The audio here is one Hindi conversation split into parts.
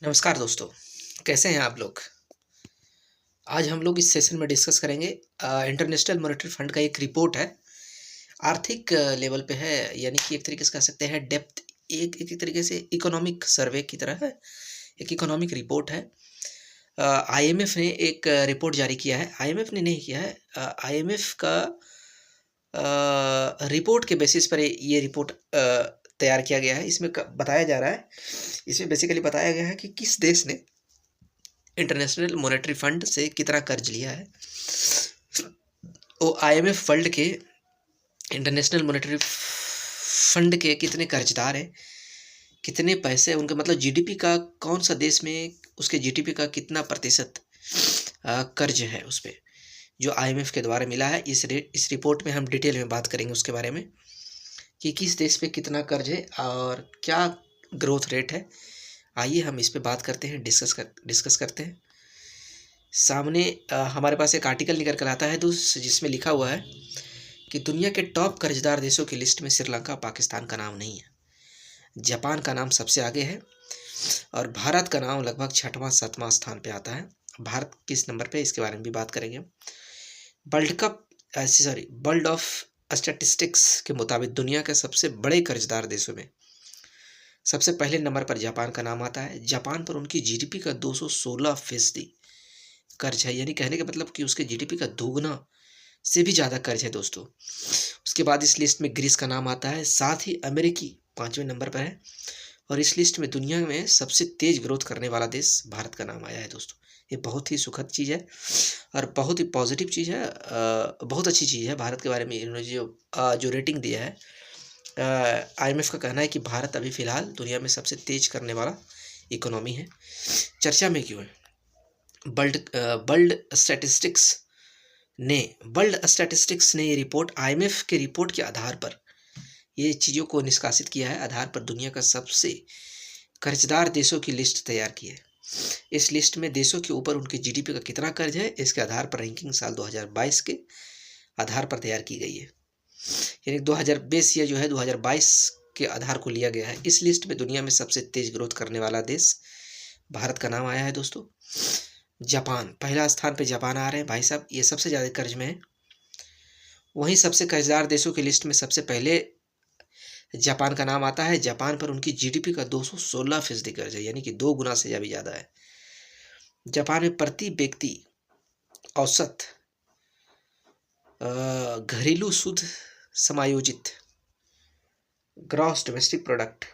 नमस्कार दोस्तों, कैसे हैं आप लोग? आज हम लोग इस सेशन में डिस्कस करेंगे इंटरनेशनल मॉनेटरी फंड का एक रिपोर्ट है, आर्थिक लेवल पे है, यानी कि एक तरीके से कह सकते हैं डेप्थ एक एक एक तरीके से इकोनॉमिक सर्वे की तरह है, एक इकोनॉमिक रिपोर्ट है। आईएमएफ ने एक रिपोर्ट जारी किया है, आईएमएफ ने नहीं किया है, आईएमएफ का रिपोर्ट के बेसिस पर ये रिपोर्ट तैयार किया गया है। इसमें बताया जा रहा है, इसमें बेसिकली बताया गया है कि किस देश ने इंटरनेशनल मॉनेटरी फंड से कितना कर्ज लिया है। वो आईएमएफ वर्ल्ड के इंटरनेशनल मॉनेटरी फंड के कितने कर्जदार हैं, कितने पैसे उनके मतलब जीडीपी का कौन सा देश में उसके जीडीपी का कितना प्रतिशत कर्ज है उस पर जो आईएमएफ के द्वारा मिला है। इस रिपोर्ट में हम डिटेल में बात करेंगे उसके बारे में कि किस देश पे कितना कर्ज है और क्या ग्रोथ रेट है। आइए हम इस पे बात करते हैं, डिस्कस करते हैं। सामने हमारे पास एक आर्टिकल निकल कर आता है जिसमें लिखा हुआ है कि दुनिया के टॉप कर्जदार देशों की लिस्ट में श्रीलंका, पाकिस्तान का नाम नहीं है, जापान का नाम सबसे आगे है और भारत का नाम लगभग 6वां 7वां स्थान पे आता है। भारत किस नंबर पे, इसके बारे में भी बात करेंगे। वर्ल्ड ऑफ स्टैटिस्टिक्स के मुताबिक दुनिया के सबसे बड़े कर्जदार देशों में सबसे पहले नंबर पर जापान का नाम आता है। जापान पर उनकी जीडीपी का 216% कर्ज है, यानी कहने का मतलब कि उसके जीडीपी का दोगुना से भी ज़्यादा कर्ज है दोस्तों। उसके बाद इस लिस्ट में ग्रीस का नाम आता है, साथ ही अमेरिकी 5वें नंबर पर है और इस लिस्ट में दुनिया में सबसे तेज ग्रोथ करने वाला देश भारत का नाम आया है दोस्तों। ये बहुत ही सुखद चीज़ है और बहुत ही पॉजिटिव चीज़ है, बहुत अच्छी चीज़ है। भारत के बारे में इन्होंने जो रेटिंग दिया है, आईएमएफ का कहना है कि भारत अभी फ़िलहाल दुनिया में सबसे तेज करने वाला इकोनॉमी है। चर्चा में क्यों है? वर्ल्ड स्टैटिस्टिक्स ने ये रिपोर्ट आईएमएफ के रिपोर्ट के आधार पर ये चीज़ों को निष्कासित किया है, आधार पर दुनिया का सबसे कर्जदार देशों की लिस्ट तैयार की है। इस लिस्ट में देशों के ऊपर उनके जीडीपी का कितना कर्ज है, इसके आधार पर रैंकिंग साल 2022 के आधार पर तैयार की गई है, यानी 2020 या जो है 2022 के आधार को लिया गया है। इस लिस्ट में दुनिया में सबसे तेज ग्रोथ करने वाला देश भारत का नाम आया है दोस्तों। जापान पहला स्थान पे जापान आ रहे हैं भाई साहब, ये सबसे ज़्यादा कर्ज में है। वहीं सबसे कर्जदार देशों की लिस्ट में सबसे पहले जापान का नाम आता है। जापान पर उनकी जीडीपी का 216% कर्ज है, यानी कि 2 गुना से भी ज़्यादा है। जापान में प्रति व्यक्ति औसत घरेलू शुद्ध समायोजित ग्रॉस डोमेस्टिक प्रोडक्ट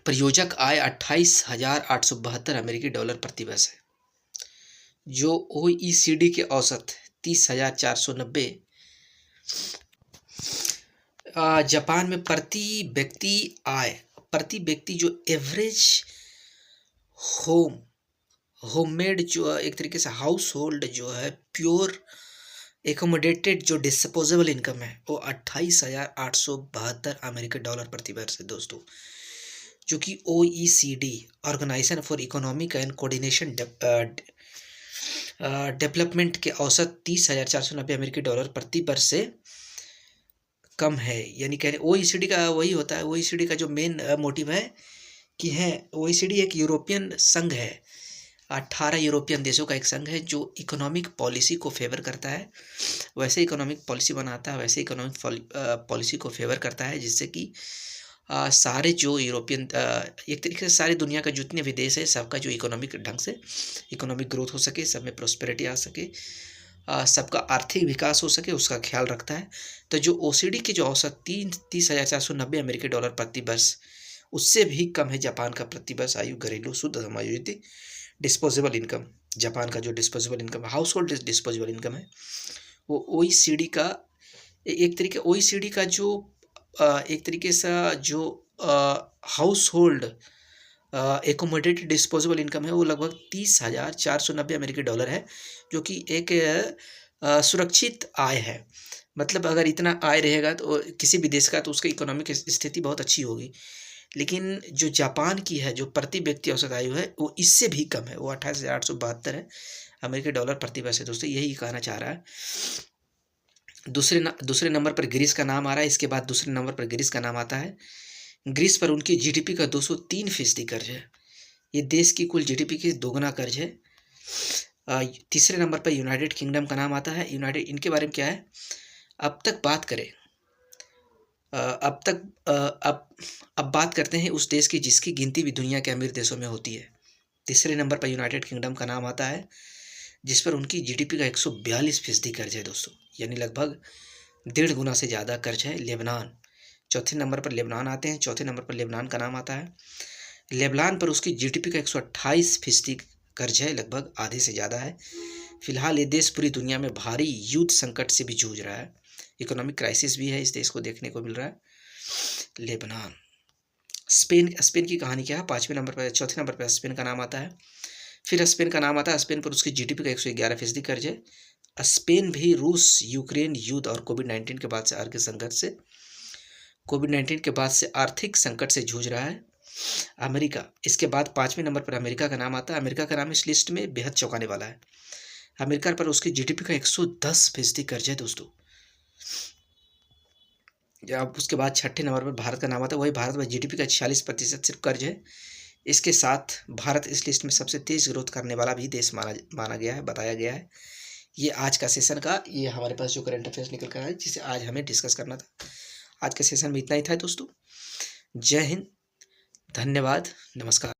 प्रयोजक आय 28,872 अमेरिकी डॉलर प्रति वर्ष है, जो ओईसीडी के औसत 30,490। जापान में प्रति व्यक्ति जो एवरेज होममेड जो एक तरीके से हाउस होल्ड जो है प्योर एकोमोडेटेड जो डिस्पोजेबल इनकम है वो 28,872 अमेरिकी डॉलर प्रति वर्ष है दोस्तों, जो कि OECD organisation for economic and coordination development के औसत 30,490 अमेरिकी डॉलर प्रति वर्ष से कम है। यानी कह रहे ओईसीडी का वही होता है, ओईसीडी का जो मेन मोटिव है कि है ओईसीडी एक यूरोपियन संघ है, 18 यूरोपियन देशों का एक संघ है जो इकोनॉमिक पॉलिसी को फेवर करता है, वैसे इकोनॉमिक पॉलिसी बनाता है, वैसे इकोनॉमिक पॉलिसी को फेवर करता है, जिससे कि सारे जो यूरोपियन एक तरीके से सारी दुनिया का जितने भी देश है सबका जो इकोनॉमिक ढंग से इकोनॉमिक ग्रोथ हो सके, सब में प्रॉस्पेरिटी आ सके, सबका आर्थिक विकास हो सके, उसका ख्याल रखता है। तो जो ओसीडी के जो औसत 30,490 अमेरिकी डॉलर प्रति वर्ष, उससे भी कम है जापान का प्रति वर्ष आयु घरेलू शुद्ध समायोजित डिस्पोजेबल इनकम। जापान का जो disposable income house hold disposable income है वो ओईसीडी का एक तरीके ओईसीडी का जो एक तरीके से जो house hold accommodated disposable income है वो लगभग 30,490 अमेरिकी डॉलर है, जो कि एक सुरक्षित आय है। मतलब अगर इतना आय रहेगा तो किसी भी देश का तो उसकी इकोनॉमिक स्थिति बहुत अच्छी होगी। लेकिन जो जापान की है जो प्रति व्यक्ति औसत आयु है वो इससे भी कम है, वो 28,872 है अमेरिकी डॉलर प्रति वर्ष है दोस्तों, यही कहना चाह रहा है। दूसरे नंबर पर ग्रीस का नाम आ रहा है, इसके बाद दूसरे नंबर पर ग्रीस का नाम आता है। ग्रीस पर उनकी जीडीपी का 203% कर्ज है। ये देश की कुल जीडीपी के दोगुना कर्ज है। तीसरे नंबर पर यूनाइटेड किंगडम का नाम आता है। यूनाइटेड, इनके बारे में क्या है, अब तक बात करें, अब तक अब बात करते हैं उस देश की जिसकी गिनती भी दुनिया के अमीर देशों में होती है। तीसरे नंबर पर यूनाइटेड किंगडम का नाम आता है, जिस पर उनकी जीडीपी का 142% कर्ज है दोस्तों, यानी लगभग 1.5 गुना से ज़्यादा कर्ज है। लेबनान, चौथे नंबर पर लेबनान आते हैं। चौथे नंबर पर लेबनान का नाम आता है। लेबनान पर उसकी जीडीपी का 128% कर्ज है, लगभग आधे से ज़्यादा है। फिलहाल ये देश पूरी दुनिया में भारी युद्ध संकट से भी जूझ रहा है। इकोनॉमिक क्राइसिस भी है इस देश को देखने को मिल रहा है। लेबनान। स्पेन, स्पेन की कहानी क्या है, पाँचवें नंबर पर, चौथे नंबर पर स्पेन का नाम आता है। फिर स्पेन का नाम आता है। स्पेन पर उसकी जीडीपी का 111% कर्ज है। स्पेन भी रूस यूक्रेन युद्ध और कोविड-19 के बाद से आर्थिक संकट से जूझ रहा है। अमेरिका, इसके बाद पाँचवें नंबर पर अमेरिका का नाम आता है। अमेरिका का नाम इस लिस्ट में बेहद चौंकाने वाला है। अमेरिका पर उसकी जीडीपी का 110% कर्ज है दोस्तों। अब उसके बाद छठे नंबर पर भारत का नाम आता है। वही भारत में जीडीपी का 46% सिर्फ कर्ज है। इसके साथ भारत इस लिस्ट में सबसे तेज ग्रोथ करने वाला भी देश माना गया है, बताया गया है। ये आज का सेशन का, ये हमारे पास जो करंट अफेयर्स निकल कर आया जिसे आज हमें डिस्कस करना था। आज के सेशन में इतना ही था दोस्तों। जय हिंद, धन्यवाद, नमस्कार।